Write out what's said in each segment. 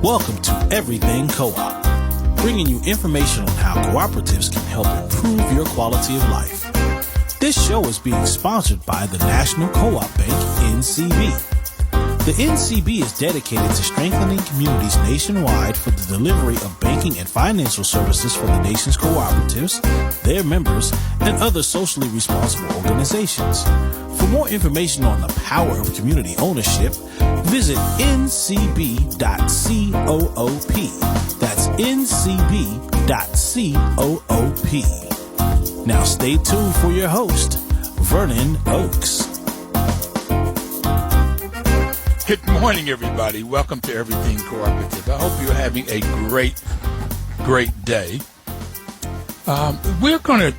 Welcome to Everything Co-op, bringing you information on how cooperatives can help improve your quality of life. This show is being sponsored by the National Co-op Bank, NCB. The NCB is dedicated to strengthening communities nationwide for the delivery of banking and financial services for the nation's cooperatives, their members, and other socially responsible organizations. For more information on the power of community ownership, visit ncb.coop. That's ncb.coop. Now stay tuned for your host, Vernon Oakes. Good morning, everybody. Welcome to Everything Cooperative. I hope you're having a great day. We're going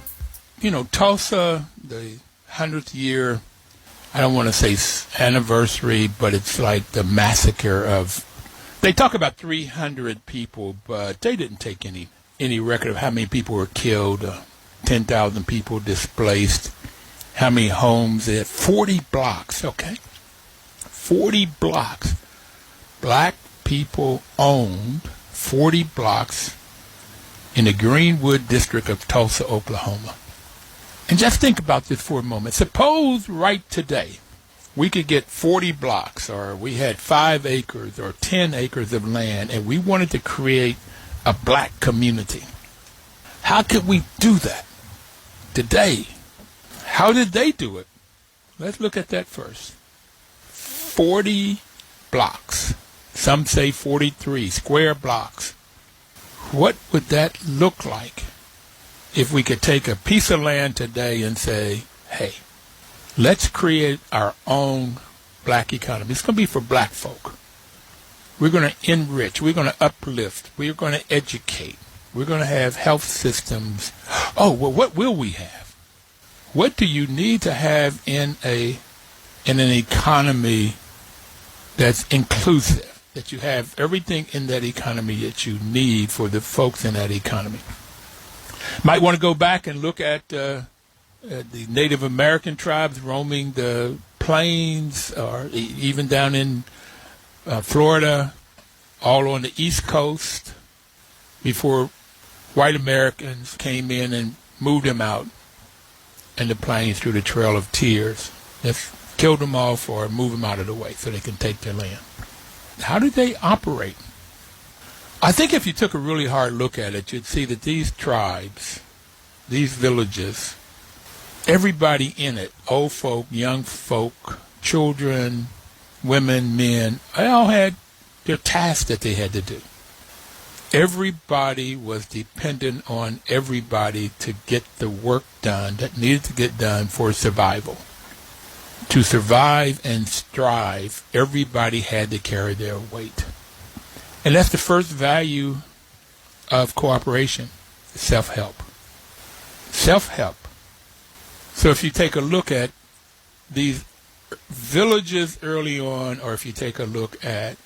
to, Tulsa, the 100th year, I don't want to say anniversary, but it's like the massacre of, they talk about 300 people, but they didn't take any record of how many people were killed, 10,000 people displaced, how many homes they had, 40 blocks, okay? 40 blocks. Black people owned 40 blocks in the Greenwood district of Tulsa, Oklahoma. And just think about this for a moment. Suppose right today we could get 40 blocks, or we had 5 acres or 10 acres of land, and we wanted to create a black community. How could we do that today? How did they do it? Let's look at that first. 40 blocks. Some say 43 square blocks. What would that look like if we could take a piece of land today and say, hey, let's create our own black economy. It's going to be for black folk. We're going to enrich. We're going to uplift. We're going to educate. We're going to have health systems. Oh, well, what will we have? What do you need to have in an economy that's inclusive, that you have everything in that economy that you need for the folks in that economy? Might want to go back and look at the Native American tribes roaming the plains, or even down in Florida, all on the East Coast, before white Americans came in and moved them out in the plains through the Trail of Tears. Just killed them off or move them out of the way so they can take their land. How did they operate? I think if you took a really hard look at it, you'd see that these tribes, these villages, everybody in it, old folk, young folk, children, women, men, they all had their tasks that they had to do. Everybody was dependent on everybody to get the work done that needed to get done for survival. To survive and strive, everybody had to carry their weight. And that's the first value of cooperation, self-help. Self-help. So if you take a look at these villages early on, or if you take a look at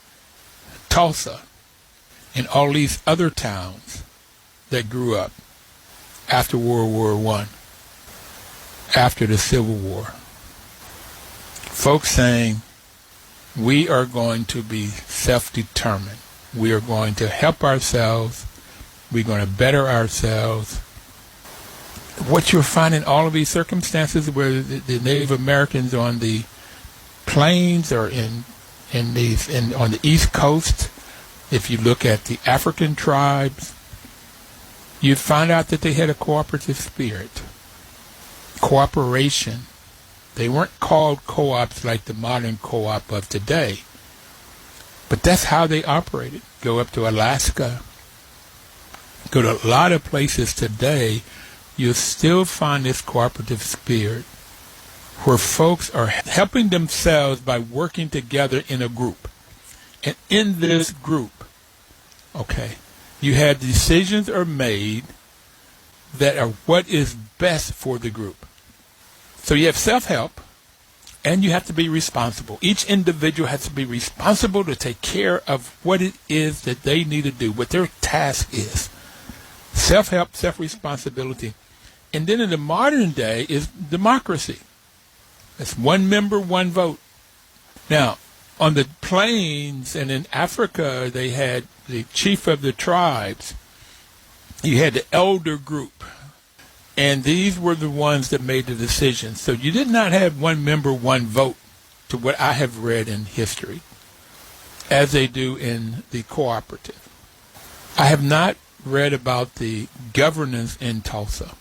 Tulsa and all these other towns that grew up after World War I, after the Civil War, folks saying, we are going to be self-determined. We are going to help ourselves. We're going to better ourselves. What you'll find in all of these circumstances where the Native Americans on the plains or on the East Coast, if you look at the African tribes, you'd find out that they had a cooperative spirit. Cooperation. They weren't called co-ops like the modern co-op of today, but that's how they operated. Go up to Alaska, go to a lot of places today, you'll still find this cooperative spirit where folks are helping themselves by working together in a group. And in this group, okay, you have decisions are made that are what is best for the group. So you have self-help, and you have to be responsible. Each individual has to be responsible to take care of what it is that they need to do, what their task is. Self-help, self-responsibility. And then in the modern day is democracy. It's one member, one vote. Now, On the plains and in Africa, they had the chief of the tribes. You had the elder group. And these were the ones that made the decisions. So you did not have one member, one vote, to what I have read in history, as they do in the cooperative. I have not read about the governance in Tulsa,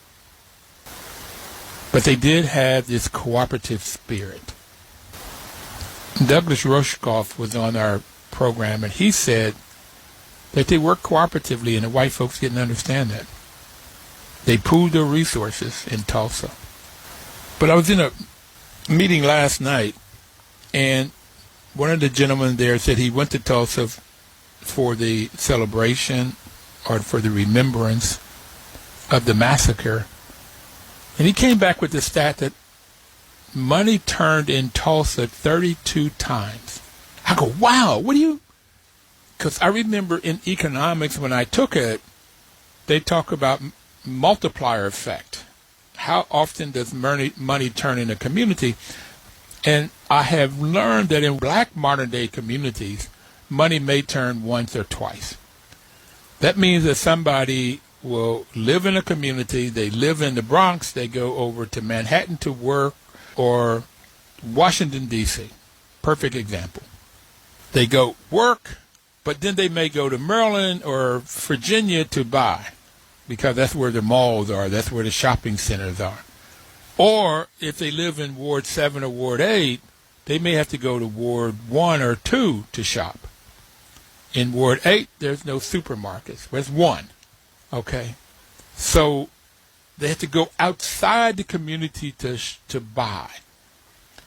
but they did have this cooperative spirit. Douglas Rushkoff was on our program, and he said that they work cooperatively, and the white folks didn't understand that. They pooled their resources in Tulsa. But I was in a meeting last night, and one of the gentlemen there said he went to Tulsa for the celebration or for the remembrance of the massacre. And he came back with the stat that money turned in Tulsa 32 times. I go, wow, what do you... Because I remember in economics when I took it, they talk about multiplier effect. How often does money turn in a community? And I have learned that in black modern-day communities, money may turn once or twice. That means that somebody will live in a community, they live in the Bronx, they go over to Manhattan to work, or Washington, D.C. Perfect example. They go work, but then they may go to Maryland or Virginia to buy, because that's where the malls are, that's where the shopping centers are. Or if they live in Ward 7 or Ward 8, they may have to go to Ward 1 or 2 to shop. In Ward 8, there's no supermarkets. There's one. Okay? So they have to go outside the community to buy.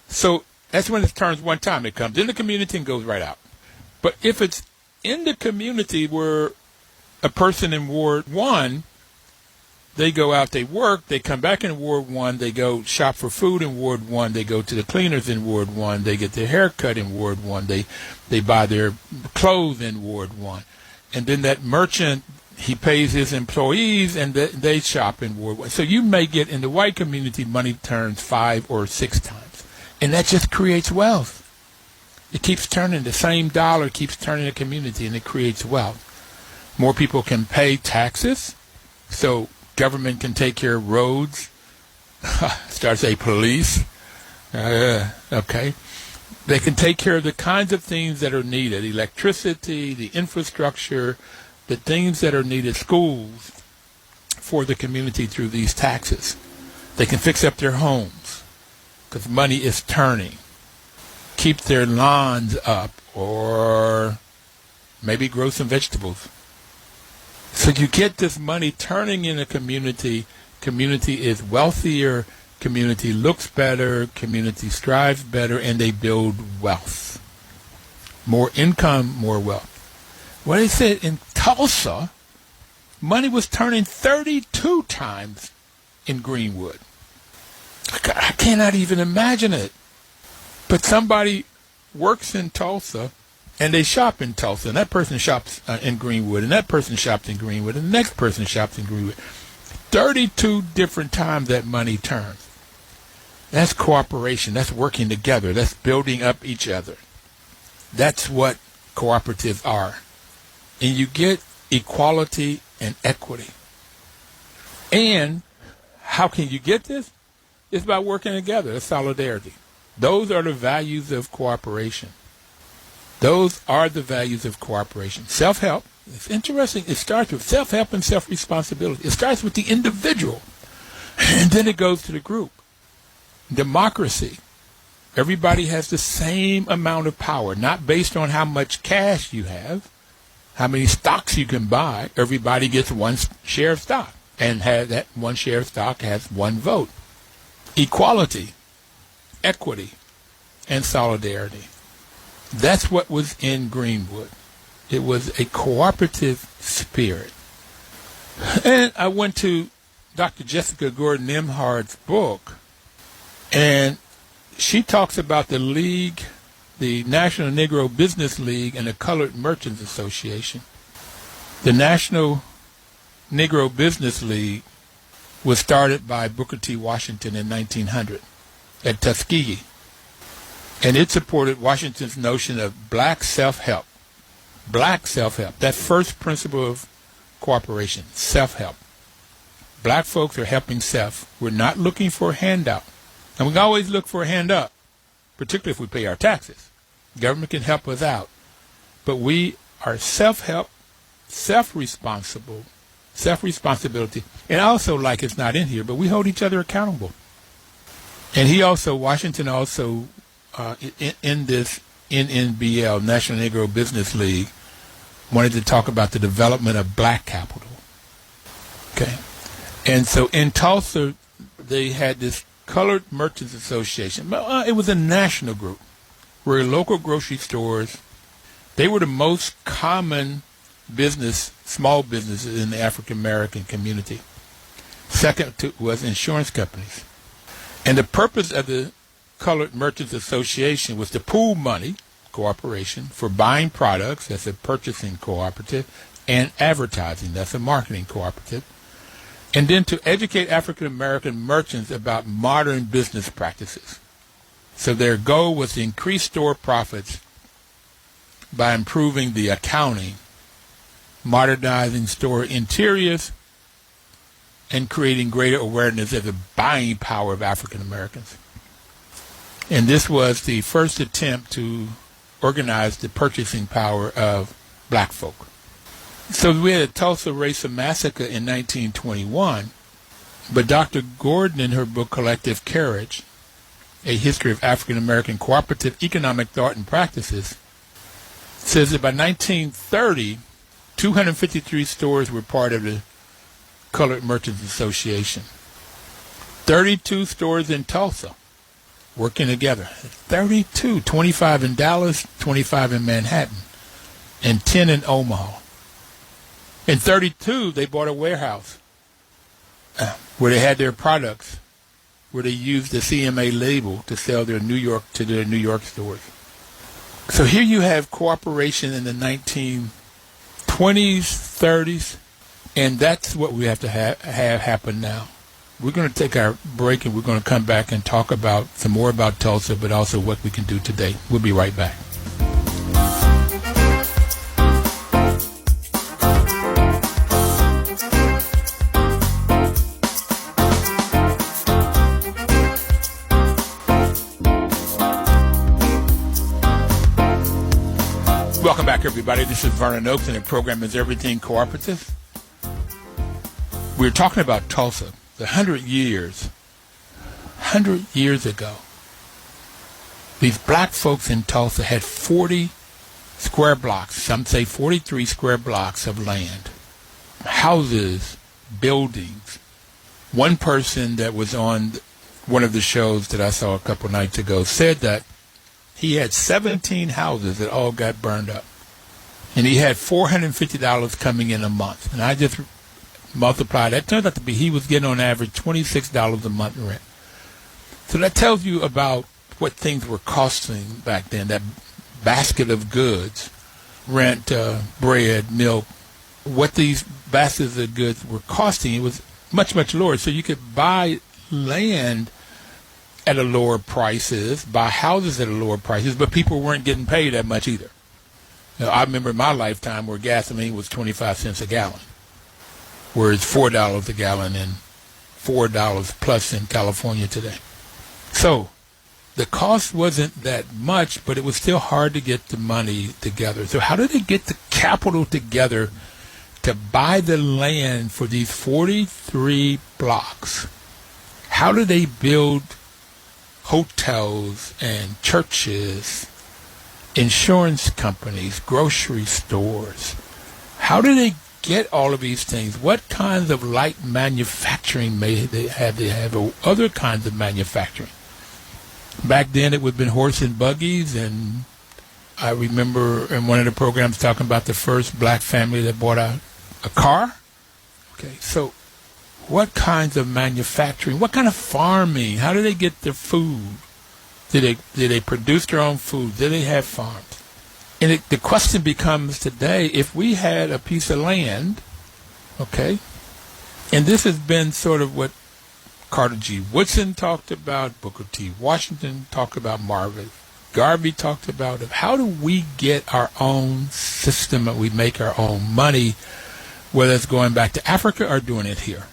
So that's when it turns one time. It comes in the community and goes right out. But if it's in the community where a person in Ward 1, they go out, they work, they come back in Ward 1, they go shop for food in Ward 1, they go to the cleaners in Ward 1, they get their hair cut in Ward 1, they buy their clothes in Ward 1. And then that merchant, he pays his employees and they shop in Ward 1. So you may get in the white community, money turns 5 or 6 times. And that just creates wealth. It keeps turning, the same dollar keeps turning the community, and it creates wealth. More people can pay taxes, so government can take care of roads, start to say police, okay. They can take care of the kinds of things that are needed, electricity, the infrastructure, the things that are needed, schools, for the community through these taxes. They can fix up their homes because money is turning. Keep their lawns up, or maybe grow some vegetables. So you get this money turning in a community. Community is wealthier. Community looks better. Community strives better, and they build wealth. More income, more wealth. Well, they said in Tulsa, money was turning 32 times in Greenwood. I cannot even imagine it. But somebody works in Tulsa, and they shop in Tulsa, and that person shops in Greenwood, and that person shops in Greenwood, and the next person shops in Greenwood. 32 different times that money turns. That's cooperation. That's working together. That's building up each other. That's what cooperatives are. And you get equality and equity. And how can you get this? It's by working together. It's solidarity. Those are the values of cooperation. Those are the values of cooperation. Self-help. It's interesting. It starts with self-help and self-responsibility. It starts with the individual, and then it goes to the group. Democracy. Everybody has the same amount of power, not based on how much cash you have, how many stocks you can buy. Everybody gets one share of stock, and that one share of stock has one vote. Equality, equity, and solidarity. That's what was in Greenwood. It was a cooperative spirit. And I went to Dr. Jessica Gordon Nembhard's book, and she talks about the league, the National Negro Business League, and the Colored Merchants Association. The National Negro Business League was started by Booker T. Washington in 1900 at Tuskegee. And it supported Washington's notion of black self-help. Black self-help. That first principle of cooperation, self-help. Black folks are helping self. We're not looking for a handout. And we can always look for a handout, particularly if we pay our taxes. Government can help us out. But we are self-help, self-responsibility. And also, like it's not in here, but we hold each other accountable. And Washington also, in this NNBL, National Negro Business League, wanted to talk about the development of black capital. Okay. And so in Tulsa, they had this Colored Merchants Association. It was a national group where local grocery stores, they were the most common small businesses in the African American community. Second was insurance companies. And the purpose of the Colored Merchants Association was to pool money, cooperation, for buying products, that's a purchasing cooperative, and advertising, that's a marketing cooperative, and then to educate African American merchants about modern business practices. So their goal was to increase store profits by improving the accounting, modernizing store interiors, and creating greater awareness of the buying power of African Americans. And this was the first attempt to organize the purchasing power of black folk. So we had a Tulsa racial massacre in 1921, but Dr. Gordon, in her book Collective Courage, A History of African American Cooperative Economic Thought and Practices, says that by 1930, 253 stores were part of the Colored Merchants Association. 32 stores in Tulsa working together. 32, 25 in Dallas, 25 in Manhattan, and 10 in Omaha. In 32, they bought a warehouse where they had their products, where they used the CMA label to sell their New York stores. So here you have cooperation in the 1920s, 30s, and that's what we have to have happen now. We're going to take our break, and we're going to come back and talk about some more about Tulsa, but also what we can do today. We'll be right back. Welcome back, everybody. This is Vernon Oakes, and the program is Everything Cooperative. We're talking about Tulsa, the 100 years ago. These black folks in Tulsa had 40 square blocks, some say 43 square blocks of land, houses, buildings. One person that was on one of the shows that I saw a couple nights ago said that he had 17 houses that all got burned up. And he had $450 coming in a month. And I just multiplied that. Turned out to be he was getting on average $26 a month rent. So that tells you about what things were costing back then. That basket of goods, rent, bread, milk, what these baskets of goods were costing, it was much, much lower. So you could buy land at a lower prices, buy houses at a lower prices, but people weren't getting paid that much either. Now, I remember in my lifetime where gasoline was 25 cents a gallon, whereas $4 a gallon and $4 plus in California today. So the cost wasn't that much, but it was still hard to get the money together. So how did they get the capital together to buy the land for these 43 blocks? How did they build hotels and churches, insurance companies, grocery stores? How do they get all of these things? What kinds of light manufacturing may they have, or other kinds of manufacturing? Back then it would have been horse and buggies, and I remember in one of the programs talking about the first black family that bought a car. Okay, so what kinds of manufacturing? What kind of farming? How do they get their food? Did they produce their own food? Did they have farms? And the question becomes today, if we had a piece of land, okay, and this has been sort of what Carter G. Woodson talked about, Booker T. Washington talked about, Marvin Garvey talked about, of how do we get our own system and we make our own money, whether it's going back to Africa or doing it here.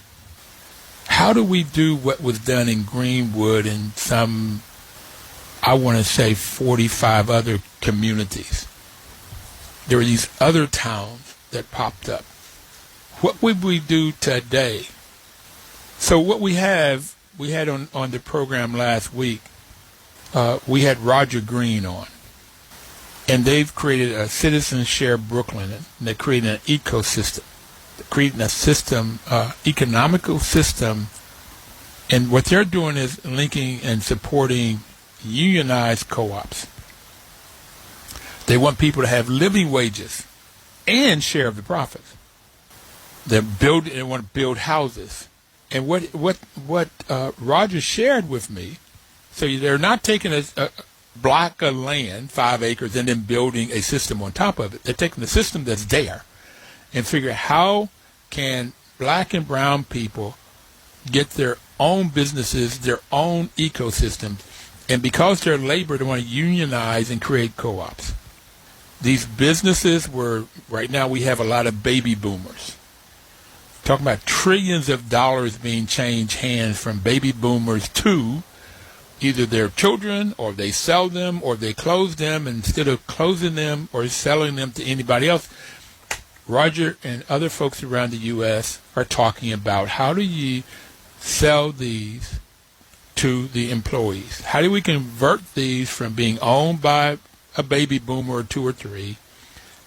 How do we do what was done in Greenwood and some, I want to say 45 other communities? There were these other towns that popped up. What would we do today? So what we had on the program last week, we had Roger Green on. And they've created a Citizen Share Brooklyn, and they're creating an ecosystem, creating a system, economical system. And what they're doing is linking and supporting unionized co-ops. They want people to have living wages and share of the profits. They want to build houses. And what Roger shared with me, so they're not taking a block of land, 5 acres, and then building a system on top of it. They're taking the system that's there and figure how can black and brown people get their own businesses, their own ecosystems, and because they're labor, they want to unionize and create co-ops. These businesses right now we have a lot of baby boomers. Talking about trillions of dollars being changed hands from baby boomers to either their children, or they sell them, or they close them, and instead of closing them or selling them to anybody else, Roger and other folks around the U.S. are talking about how do you sell these to the employees? How do we convert these from being owned by a baby boomer or 2 or 3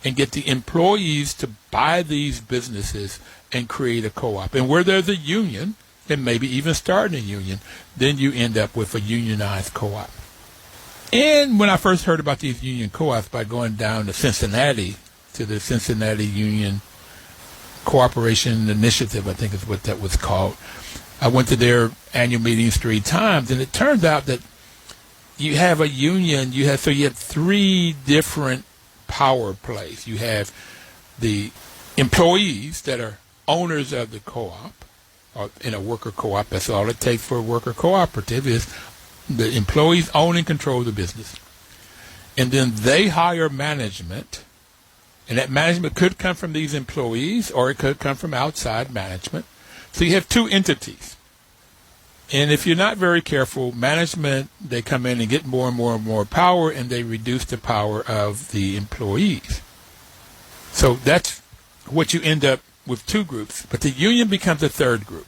and get the employees to buy these businesses and create a co-op? And where there's a union, and maybe even starting a union, then you end up with a unionized co-op. And when I first heard about these union co-ops, by going down to Cincinnati, to the Cincinnati Union Cooperation Initiative, I think is what that was called, I went to their annual meetings 3 times, and it turned out that you have a union, you have 3 different power plays. You have the employees that are owners of the co-op, or in a worker co-op. That's all it takes for a worker cooperative, is the employees own and control the business. And then they hire management, and that management could come from these employees or it could come from outside management. So you have 2 entities. And if you're not very careful, management, they come in and get more and more and more power, and they reduce the power of the employees. So that's what you end up with 2 groups. But the union becomes a 3rd group.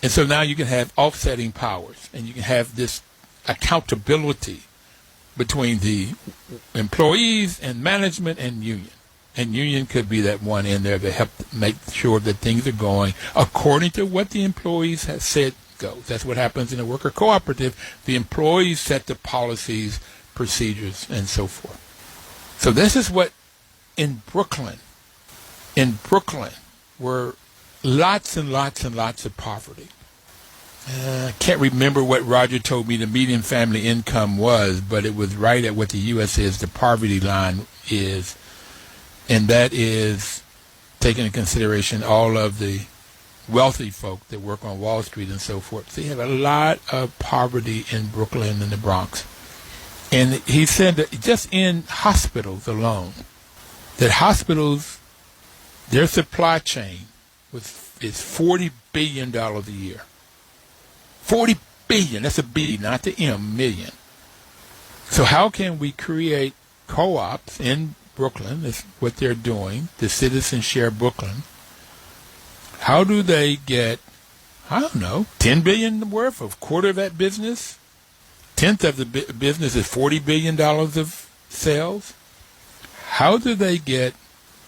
And so now you can have offsetting powers, and you can have this accountability between the employees and management and union. And union could be that one in there to help make sure that things are going according to what the employees have said goes. That's what happens in a worker cooperative. The employees set the policies, procedures, and so forth. So this is what in Brooklyn, were lots and lots and lots of poverty. I can't remember what Roger told me the median family income was, but it was right at what the U.S. says the poverty line is, and that is taking into consideration all of the wealthy folk that work on Wall Street and so forth. So you have a lot of poverty in Brooklyn and the Bronx. And he said that just in hospitals alone, that hospitals, their supply chain is $40 billion a year. $40 billion, that's a B, not the M, million. So how can we create co-ops in Brooklyn? That's what they're doing, the Citizen Share Brooklyn. How do they get, I don't know, $10 billion worth, a quarter of that business? 10th of the business is $40 billion of sales. How do they get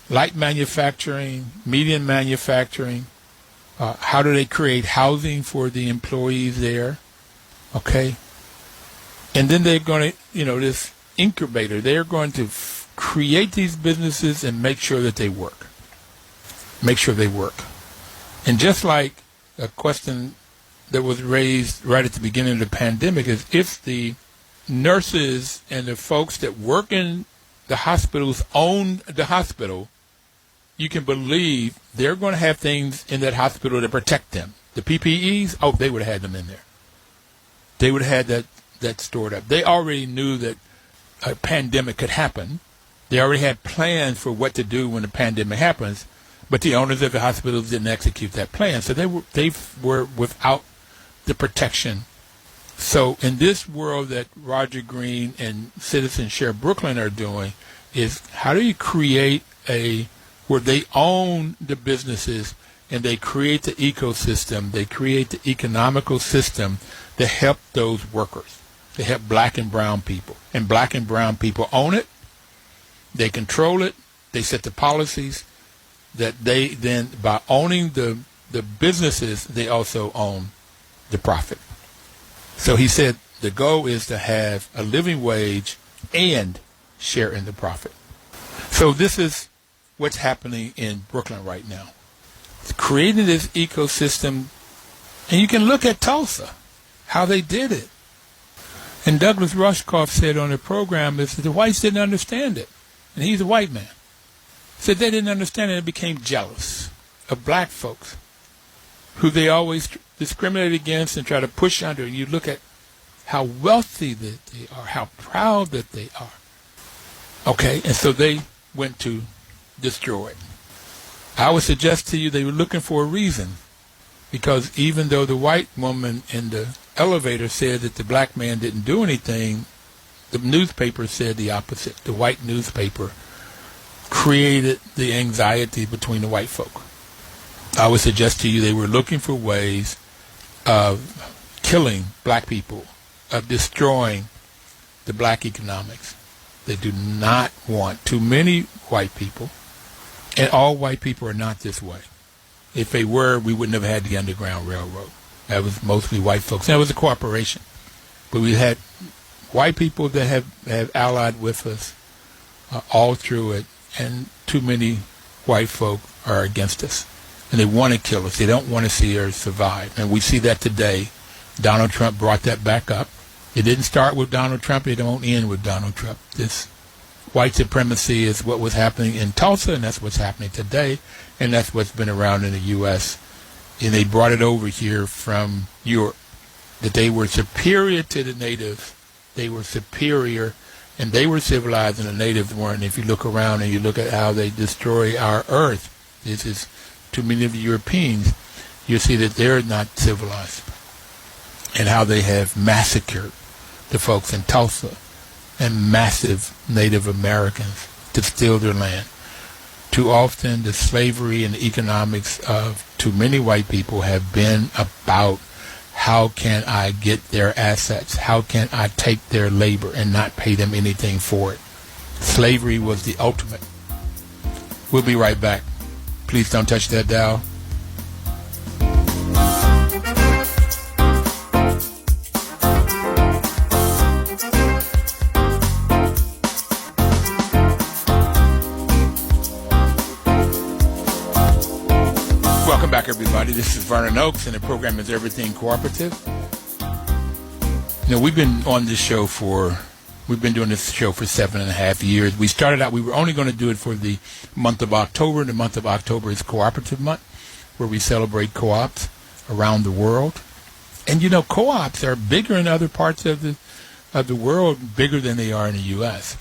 light manufacturing, medium manufacturing? How do they create housing for the employees there? Okay. And then they're going to, this incubator, they're going to create these businesses and make sure that they work. Make sure they work. And just like a question that was raised right at the beginning of the pandemic is if the nurses and the folks that work in the hospitals own the hospital, you can believe they're going to have things in that hospital to protect them. The PPEs, they would have had them in there. They would have had that stored up. They already knew that a pandemic could happen. They already had plans for what to do when the pandemic happens, but the owners of the hospitals didn't execute that plan. So they were without the protection. So in this world that Roger Green and Citizens Share Brooklyn are doing is how do you create where they own the businesses and they create the ecosystem, they create the economical system to help those workers, to help black and brown people. And black and brown people own it, they control it, they set the policies that they then, by owning the businesses, they also own the profit. So he said the goal is to have a living wage and share in the profit. So this is what's happening in Brooklyn right now. It's creating this ecosystem, and you can look at Tulsa, how they did it. And Douglas Rushkoff said on the program is that the whites didn't understand it. And he's a white man. Said they didn't understand it and became jealous of black folks who they always discriminate against and try to push under. And you look at how wealthy that they are, how proud that they are. Okay, and so they went to destroy it. I would suggest to you they were looking for a reason, because even though the white woman in the elevator said that the black man didn't do anything, the newspaper said the opposite. The white newspaper created the anxiety between the white folk. I would suggest to you they were looking for ways of killing black people, of destroying the black economics. They do not want too many white people, and all white people are not this way. If they were, we wouldn't have had the Underground Railroad. That was mostly white folks. That was a corporation. But we had white people that have allied with us all through it, and too many white folk are against us. And they want to kill us. They don't want to see us survive. And we see that today. Donald Trump brought that back up. It didn't start with Donald Trump. It won't end with Donald Trump. This white supremacy is what was happening in Tulsa, and that's what's happening today, and that's what's been around in the U.S. And they brought it over here from Europe, that they were superior to the natives. They were superior, and they were civilized, and the natives weren't. If you look around and you look at how they destroy our earth, this is to many of the Europeans, you see that they're not civilized, and how they have massacred the folks in Tulsa and massive Native Americans to steal their land. Too often the slavery and the economics of too many white people have been about how can I get their assets, how can I take their labor and not pay them anything for it. Slavery was the ultimate. We'll be right back. Please don't touch that dial. Welcome back, everybody. This is Vernon Oakes, and the program is Everything Cooperative. You know, we've been doing this show for 7.5 years. We started out, we were only going to do it for the month of October. The month of October is Cooperative Month, where we celebrate co-ops around the world. And, you know, co-ops are bigger in other parts of the world, bigger than they are in the U.S.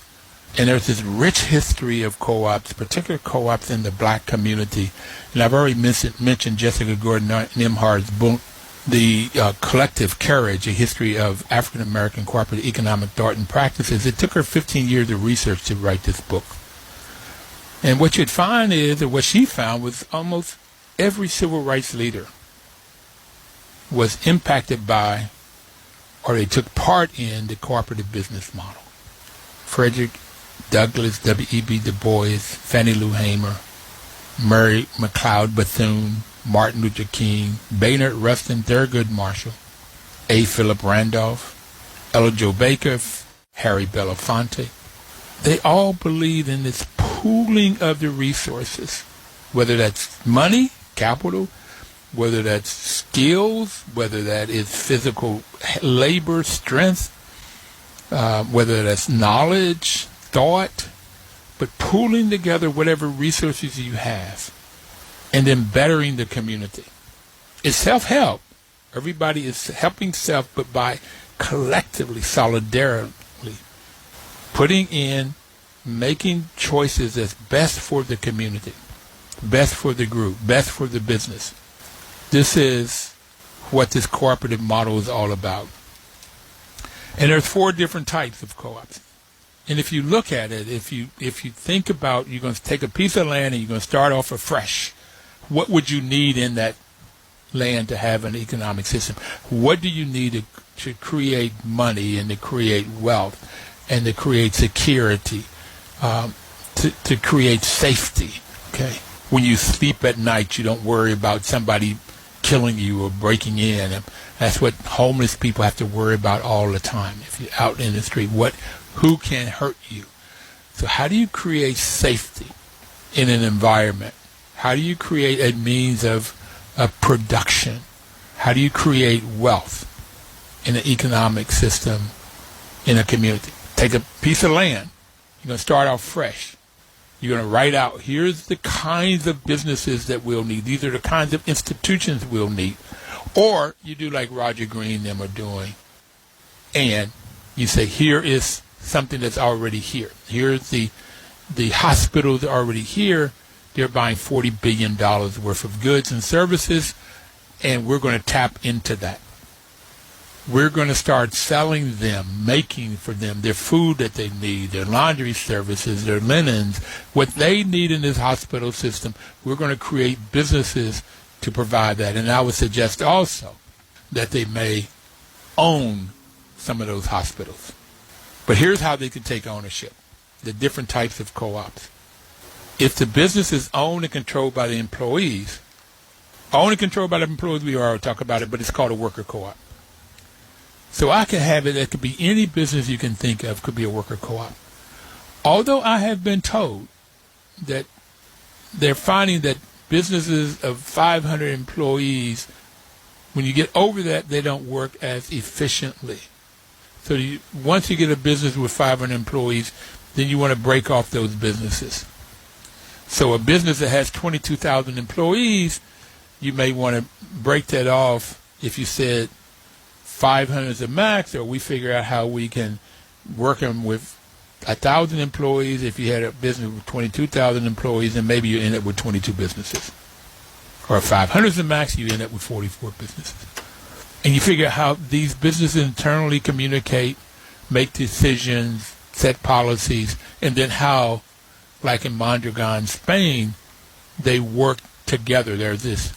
And there's this rich history of co-ops, particular co-ops in the black community. And I've already mentioned Jessica Gordon Nimhard's book, The Collective Courage, A History of African American Cooperative Economic Thought and Practices. It took her 15 years of research to write this book. And what you'd find is, or what she found, was almost every civil rights leader was impacted by, or they took part in, the cooperative business model. Frederick Douglass, W.E.B. Du Bois, Fannie Lou Hamer, Murray McLeod Bethune, Martin Luther King, Baynard Rustin, Thurgood Marshall, A. Philip Randolph, Ella Jo Baker, Harry Belafonte. They all believe in this pooling of the resources, whether that's money, capital, whether that's skills, whether that is physical labor, strength, whether that's knowledge, thought, but pooling together whatever resources you have and then bettering the community. It's self-help. Everybody is helping self, but by collectively, solidarily putting in, making choices that's best for the community, best for the group, best for the business. This is what this cooperative model is all about. And there's 4 different types of co-ops. And if you look at it, if you think about, you're going to take a piece of land and you're going to start off afresh, what would you need in that land to have an economic system? What do you need to create money and to create wealth and to create security, to create safety? Okay, when you sleep at night, you don't worry about somebody killing you or breaking in. And that's what homeless people have to worry about all the time. If you're out in the street, who can hurt you? So how do you create safety in an environment? How do you create a means of production? How do you create wealth in an economic system in a community? Take a piece of land. You're going to start off fresh. You're going to write out, here's the kinds of businesses that we'll need. These are the kinds of institutions we'll need. Or you do like Roger Green and them are doing, and you say, here is something that's already here. Here's the hospitals are already here. They're buying $40 billion worth of goods and services, and we're going to tap into that. We're going to start selling them, making for them their food that they need, their laundry services, their linens, what they need in this hospital system. We're going to create businesses to provide that. And I would suggest also that they may own some of those hospitals. But here's how they can take ownership, the different types of co-ops. If the business is owned and controlled by the employees, we already talk about it, but it's called a worker co-op. So I can have it could be any business you can think of could be a worker co-op. Although I have been told that they're finding that businesses of 500 employees, when you get over that, they don't work as efficiently. So once you get a business with 500 employees, then you want to break off those businesses. So a business that has 22,000 employees, you may want to break that off. If you said 500 is the max, or we figure out how we can work them with 1,000 employees. If you had a business with 22,000 employees, then maybe you end up with 22 businesses. Or 500 is the max, you end up with 44 businesses. And you figure out how these businesses internally communicate, make decisions, set policies, and then how, like in Mondragon, Spain, they work together. There's this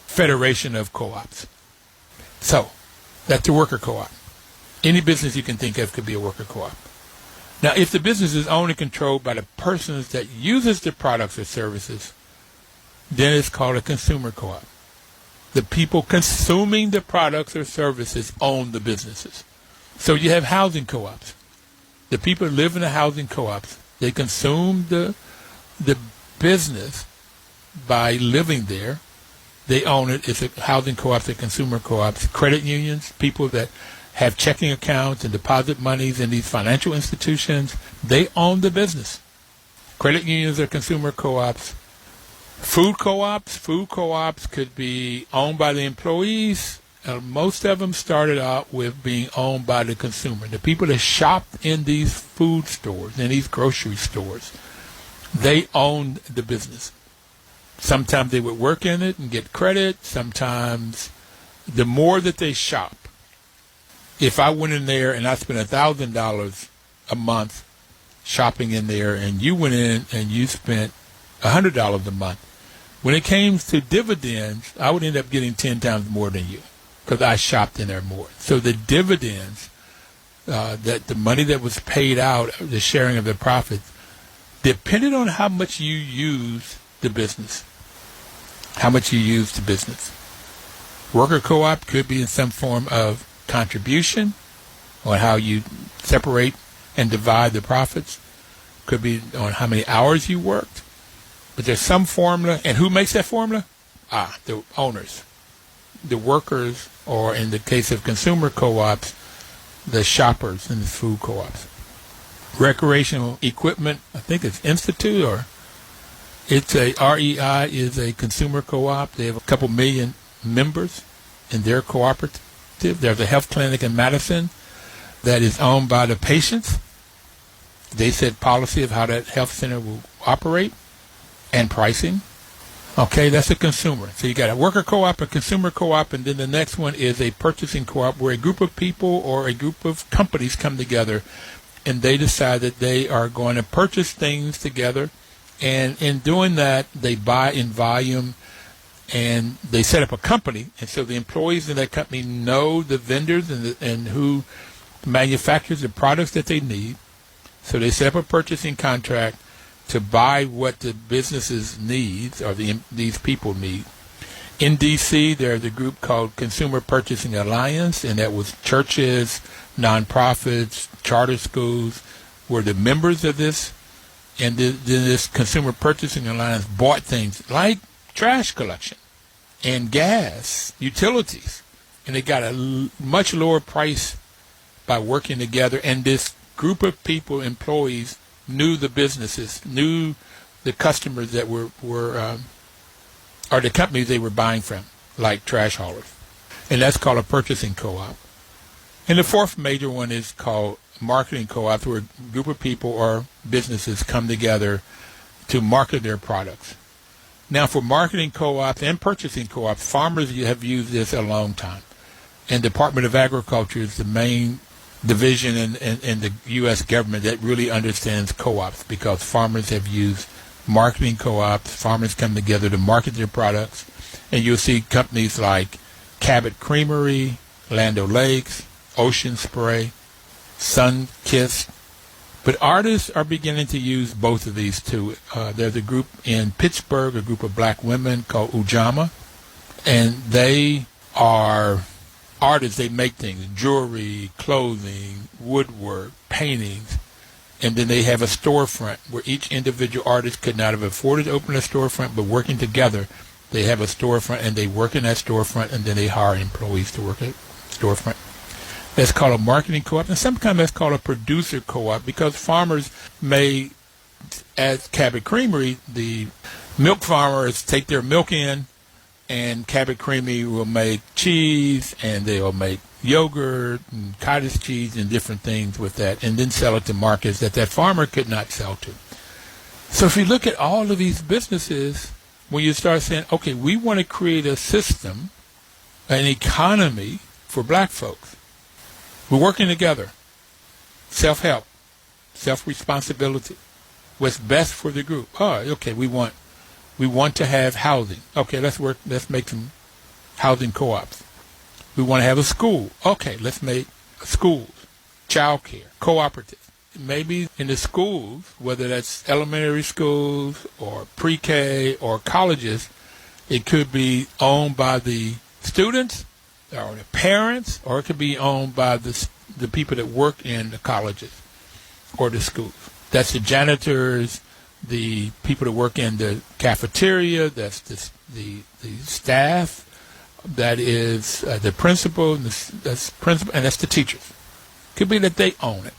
federation of co-ops. So that's a worker co-op. Any business you can think of could be a worker co-op. Now, if the business is owned and controlled by the persons that uses the products or services, then it's called a consumer co-op. The people consuming the products or services own the businesses. So you have housing co-ops. The people live in the housing co-ops. They consume the business by living there. They own it. It's a housing co-ops, a consumer co-ops, credit unions, people that have checking accounts and deposit monies in these financial institutions. They own the business. Credit unions are consumer co-ops. Food co-ops could be owned by the employees. Most of them started out with being owned by the consumer. The people that shopped in these food stores, in these grocery stores, they owned the business. Sometimes they would work in it and get credit. Sometimes the more that they shop, if I went in there and I spent $1,000 a month shopping in there, and you went in and you spent $100 a month, when it came to dividends, I would end up getting 10 times more than you because I shopped in there more. So the dividends, that the money that was paid out, the sharing of the profits, depended on how much you use the business. How much you use the business. Worker co-op could be in some form of contribution, on how you separate and divide the profits. Could be on how many hours you worked. But there's some formula. And who makes that formula? The owners. The workers, or in the case of consumer co-ops, the shoppers in the food co-ops. Recreational Equipment, I think it's Institute, or it's a REI is a consumer co-op. They have a couple million members in their cooperative. There's a health clinic in Madison that is owned by the patients. They set policy of how that health center will operate and pricing. Okay, that's a consumer. So you got a worker co-op, a consumer co-op, and then the next one is a purchasing co-op where a group of people or a group of companies come together and they decide that they are going to purchase things together. And in doing that, they buy in volume and they set up a company. And so the employees in that company know the vendors and who manufactures the products that they need. So they set up a purchasing contract to buy what the businesses needs or these people need. In D.C., there's a group called Consumer Purchasing Alliance, and that was churches, nonprofits, charter schools were the members of this. And then this Consumer Purchasing Alliance bought things like trash collection and gas, utilities, and they got a much lower price by working together. And this group of people, employees, knew the businesses, knew the customers that were or the companies they were buying from, like trash haulers. And that's called a purchasing co-op. And the fourth major one is called marketing co-ops, where a group of people or businesses come together to market their products. Now, for marketing co-ops and purchasing co-ops, farmers have used this a long time. And the Department of Agriculture is the main division in the U.S. government that really understands co-ops, because farmers have used marketing co-ops. Farmers come together to market their products. And you'll see companies like Cabot Creamery, Land O'Lakes, Ocean Spray, Sun-Kissed. But artists are beginning to use both of these too. There's a group in Pittsburgh, a group of black women called Ujamaa, and they are artists. They make things, jewelry, clothing, woodwork, paintings, and then they have a storefront where each individual artist could not have afforded to open a storefront, but working together, they have a storefront, and they work in that storefront, and then they hire employees to work at storefront. That's called a marketing co-op, and sometimes that's called a producer co-op, because farmers may, as Cabot Creamery, the milk farmers take their milk in, and Cabot Creamery will make cheese, and they'll make yogurt and cottage cheese and different things with that, and then sell it to markets that farmer could not sell to. So if you look at all of these businesses, when you start saying, okay, we want to create a system, an economy for black folks. We're working together. Self-help, self-responsibility. What's best for the group? Oh, okay, we want to have housing. Okay, let's make some housing co-ops. We want to have a school. Okay, let's make schools, child care, cooperatives. Maybe in the schools, whether that's elementary schools or pre-K or colleges, it could be owned by the students or the parents, or it could be owned by the people that work in the colleges or the schools. That's the janitors, the people that work in the cafeteria, that's the staff, that is the principal, and that's the teachers. Could be that they own it.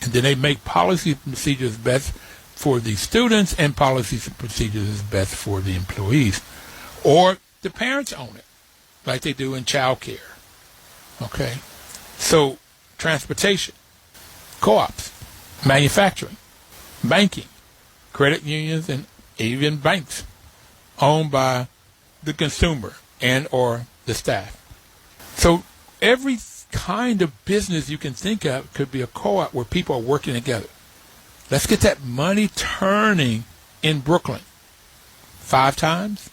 And then they make policy and procedures best for the students, and policies and procedures is best for the employees. Or the parents own it, like they do in child care. Okay? So, transportation, co-ops, manufacturing, banking, credit unions, and even banks owned by the consumer and or the staff. So every kind of business you can think of could be a co-op where people are working together. Let's get that money turning in Brooklyn. 5 times,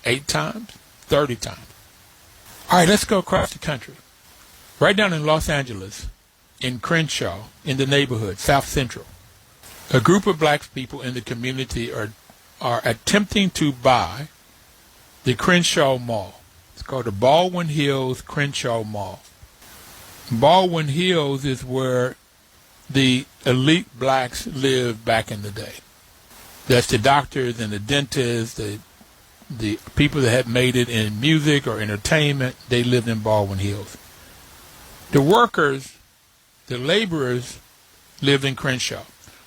8 times, 30 times. All right, let's go across the country. Right down in Los Angeles, in Crenshaw, in the neighborhood, South Central, a group of black people in the community are attempting to buy the Crenshaw Mall. It's called the Baldwin Hills Crenshaw Mall. Baldwin Hills is where the elite blacks lived back in the day. That's the doctors and the dentists, the people that had made it in music or entertainment. They lived in Baldwin Hills. The workers, the laborers, lived in Crenshaw.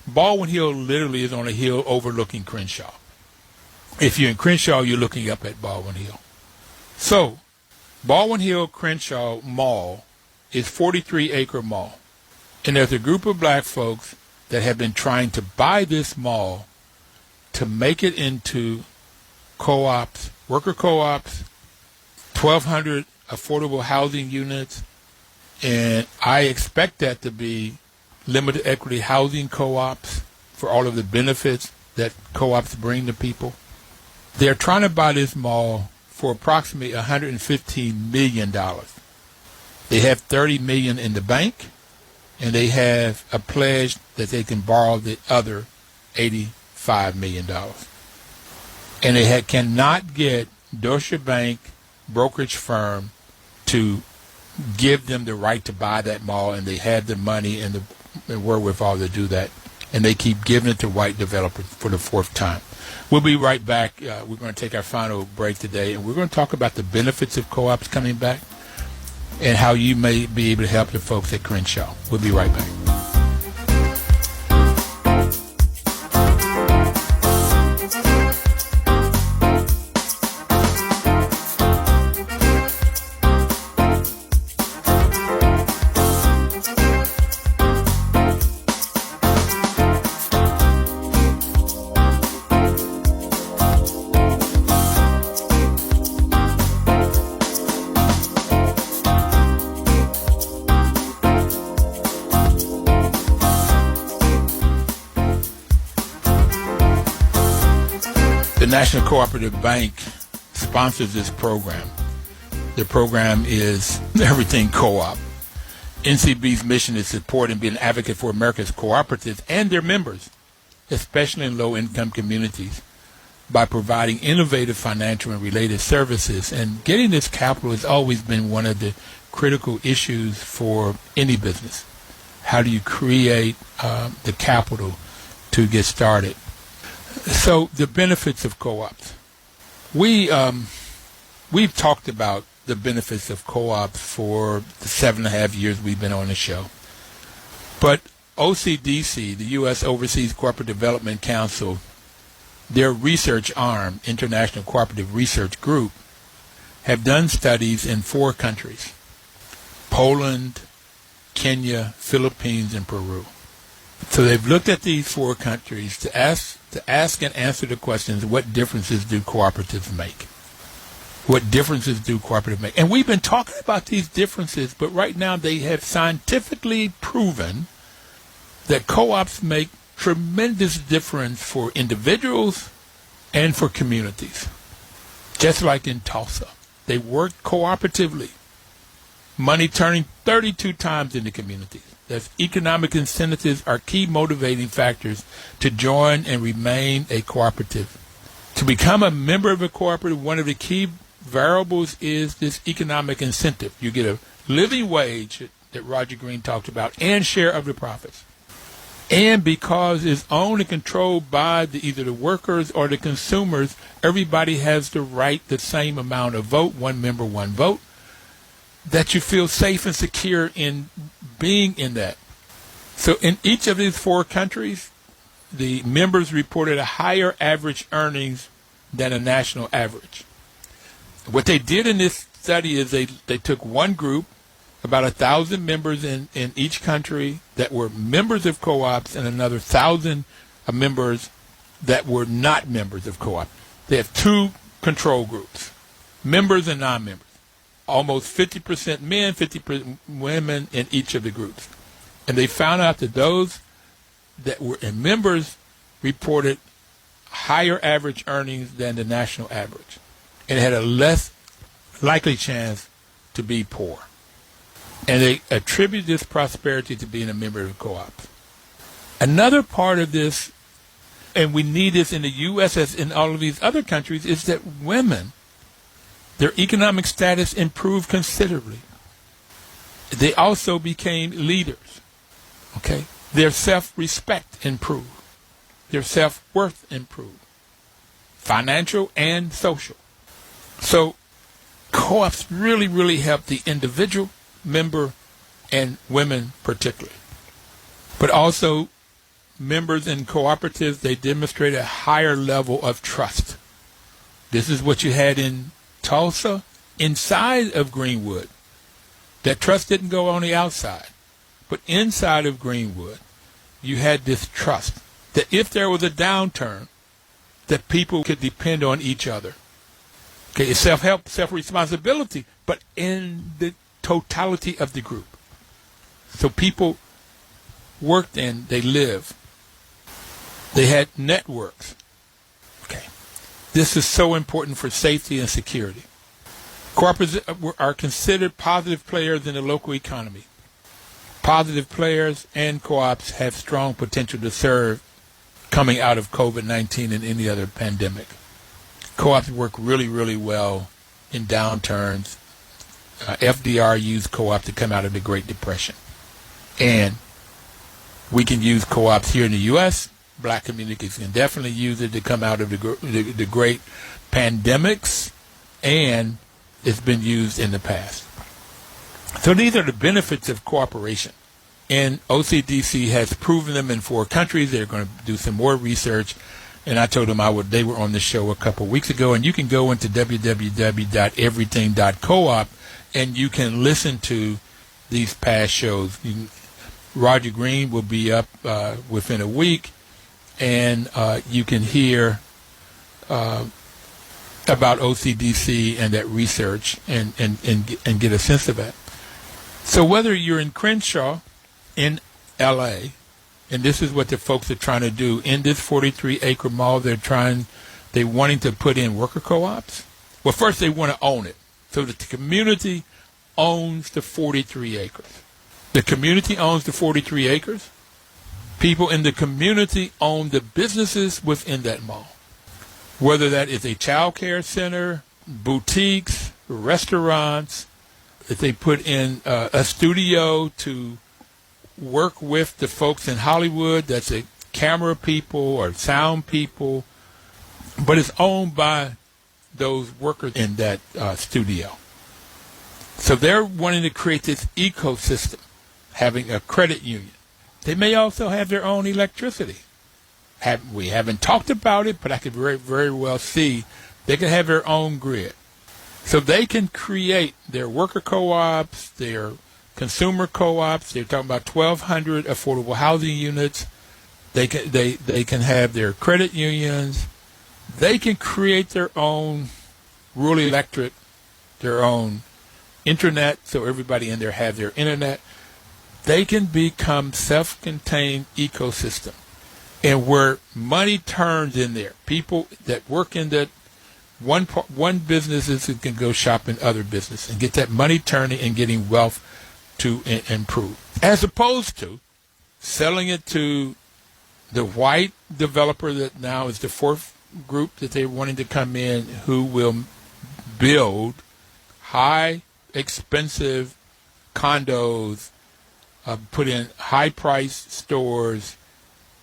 Baldwin Hill literally is on a hill overlooking Crenshaw. If you're in Crenshaw, you're looking up at Baldwin Hill. So, Baldwin Hill Crenshaw Mall is 43-acre mall. And there's a group of black folks that have been trying to buy this mall to make it into co-ops, worker co-ops, 1,200 affordable housing units, and I expect that to be limited equity housing co-ops for all of the benefits that co-ops bring to people. They're trying to buy this mall for approximately $115 million. They have $30 million in the bank, and they have a pledge that they can borrow the other $85 million. And they cannot get Deutsche Bank brokerage firm to give them the right to buy that mall, and they have the money and the wherewithal to do that. And they keep giving it to white developers for the fourth time. We'll be right back. We're going to take our final break today, and we're going to talk about the benefits of co-ops coming back and how you may be able to help the folks at Crenshaw. We'll be right back. The National Cooperative Bank sponsors this program. The program is Everything Co-op. NCB's mission is to support and be an advocate for America's cooperatives and their members, especially in low-income communities, by providing innovative financial and related services. And getting this capital has always been one of the critical issues for any business. How do you create the capital to get started? So the benefits of co-ops. We've talked about the benefits of co-ops for the 7.5 years we've been on the show. But OCDC, the U.S. Overseas Corporate Development Council, their research arm, International Cooperative Research Group, have done studies in 4 countries: Poland, Kenya, Philippines, and Peru. So they've looked at these 4 countries to ask and answer the questions: what differences do cooperatives make? What differences do cooperatives make? And we've been talking about these differences, but right now they have scientifically proven that co-ops make tremendous difference for individuals and for communities. Just like in Tulsa, they work cooperatively, money turning 32 times in the communities. That economic incentives are key motivating factors to join and remain a cooperative. To become a member of a cooperative, one of the key variables is this economic incentive. You get a living wage that Roger Green talked about and share of the profits. And because it's owned and controlled by either the workers or the consumers, everybody has the right, the same amount of vote, one member, one vote, that you feel safe and secure in being in that. So in each of these 4 countries, the members reported a higher average earnings than a national average. What they did in this study is they took one group, about 1,000 members in each country that were members of co-ops, and another 1,000 members that were not members of co-op. They have 2 control groups, members and non-members. Almost 50% men, 50% women in each of the groups. And they found out that those that were members reported higher average earnings than the national average, and had a less likely chance to be poor. And they attribute this prosperity to being a member of a co-op. Another part of this, and we need this in the U.S. as in all of these other countries, is that women, their economic status improved considerably. They also became leaders. Okay? Their self-respect improved. Their self-worth improved. Financial and social. So co-ops really, really help the individual member and women particularly. But also members in cooperatives, they demonstrate a higher level of trust. This is what you had in Tulsa, inside of Greenwood. That trust didn't go on the outside, but inside of Greenwood, you had this trust that if there was a downturn, that people could depend on each other. Okay, it's self-help, self-responsibility, but in the totality of the group. So people worked and they lived. They had networks. Okay, this is so important for safety and security. Cooperatives are considered positive players in the local economy. Positive players and co-ops have strong potential to serve coming out of COVID-19 and any other pandemic. Co-ops work really, really well in downturns. FDR used co-ops to come out of the Great Depression. And we can use co-ops here in the U.S. Black communities can definitely use it to come out of the great pandemics, and it's been used in the past. So these are the benefits of cooperation. And OCDC has proven them in 4 countries. They're going to do some more research. And I told them they were on the show a couple of weeks ago. And you can go into www.everything.coop and you can listen to these past shows. Roger Green will be up within a week. And you can hear about OCDC and that research and get a sense of that. So whether you're in Crenshaw, in L.A., and this is what the folks are trying to do in this 43-acre mall, they're wanting to put in worker co-ops. Well, first they want to own it so that the community owns the 43 acres. The community owns the 43 acres. People in the community own the businesses within that mall, whether that is a child care center, boutiques, restaurants. If they put in a studio to work with the folks in Hollywood, that's a camera people or sound people, but it's owned by those workers in that studio. So they're wanting to create this ecosystem, having a credit union. They may also have their own electricity. We haven't talked about it, but I could very, very well see they could have their own grid. So they can create their worker co-ops, their consumer co-ops. They're talking about 1,200 affordable housing units. They can have their credit unions. They can create their own rural electric, their own internet, so everybody in there have their internet. They can become self-contained ecosystem, and where money turns in there. People that work in that one businesses can go shop in other businesses and get that money turning and getting wealth to improve, as opposed to selling it to the white developer that now is the 4th group that they're wanting to come in, who will build high expensive condos, put in high-priced stores,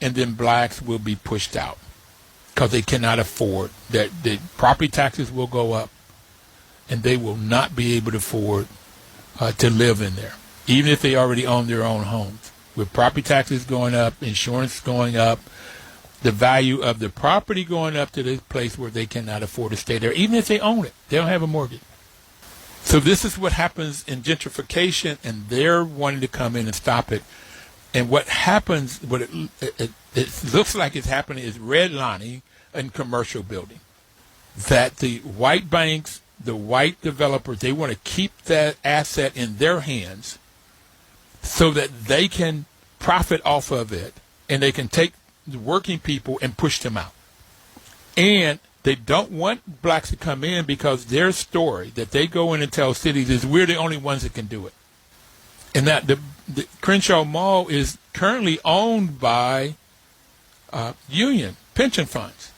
and then blacks will be pushed out because they cannot afford that. The property taxes will go up, and they will not be able to afford to live in there, even if they already own their own homes. With property taxes going up, insurance going up, the value of the property going up to this place where they cannot afford to stay there, even if they own it. They don't have a mortgage. So this is what happens in gentrification, and they're wanting to come in and stop it. And what happens, what it looks like is happening, is redlining in commercial building. That the white banks, the white developers, they want to keep that asset in their hands so that they can profit off of it, and they can take the working people and push them out. And they don't want blacks to come in because their story that they go in and tell cities is we're the only ones that can do it. And that the Crenshaw Mall is currently owned by union pension funds.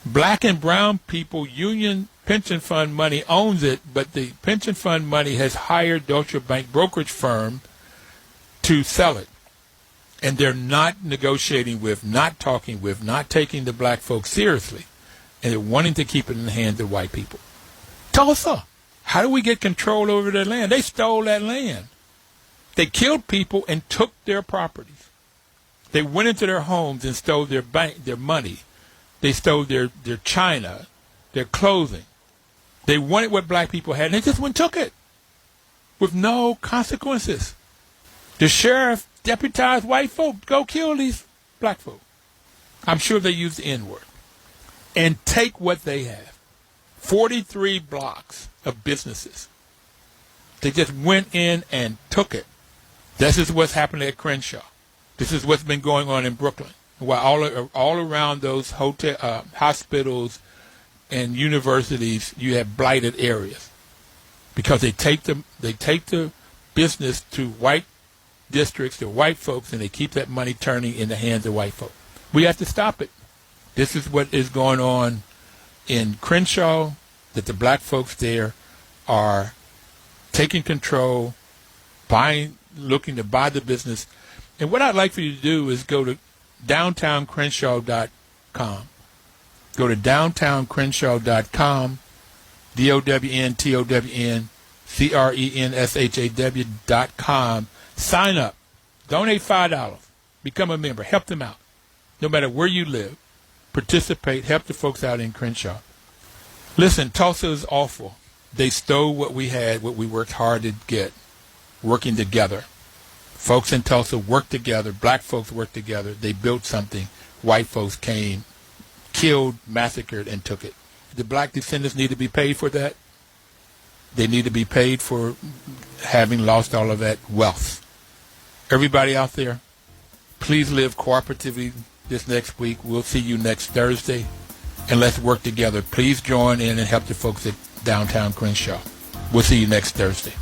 Black and brown people, union pension fund money owns it, but the pension fund money has hired Deutsche Bank brokerage firm to sell it. And they're not negotiating with, not talking with, not taking the black folks seriously. And they're wanting to keep it in the hands of white people. Tulsa, how do we get control over their land? They stole that land. They killed people and took their properties. They went into their homes and stole their bank, their money. They stole their china, their clothing. They wanted what black people had, and they just went and took it with no consequences. The sheriff deputize white folk, go kill these black folk. I'm sure they use the N-word. And take what they have. 43 blocks of businesses. They just went in and took it. This is what's happening at Crenshaw. This is what's been going on in Brooklyn. While all around those hospitals and universities, you have blighted areas because they take the business to white districts, to white folks, and they keep that money turning in the hands of white folk. We have to stop it. This is what is going on in Crenshaw, that the black folks there are taking control, looking to buy the business. And what I'd like for you to do is go to downtowncrenshaw.com. Go to downtowncrenshaw.com, downtowncrenshaw.com. Sign up. Donate $5. Become a member. Help them out. No matter where you live, participate. Help the folks out in Crenshaw. Listen, Tulsa is awful. They stole what we had, what we worked hard to get, working together. Folks in Tulsa worked together. Black folks worked together. They built something. White folks came, killed, massacred, and took it. The black descendants need to be paid for that. They need to be paid for having lost all of that wealth. Everybody out there, please live cooperatively this next week. We'll see you next Thursday, and let's work together. Please join in and help the folks at Downtown Crenshaw. We'll see you next Thursday.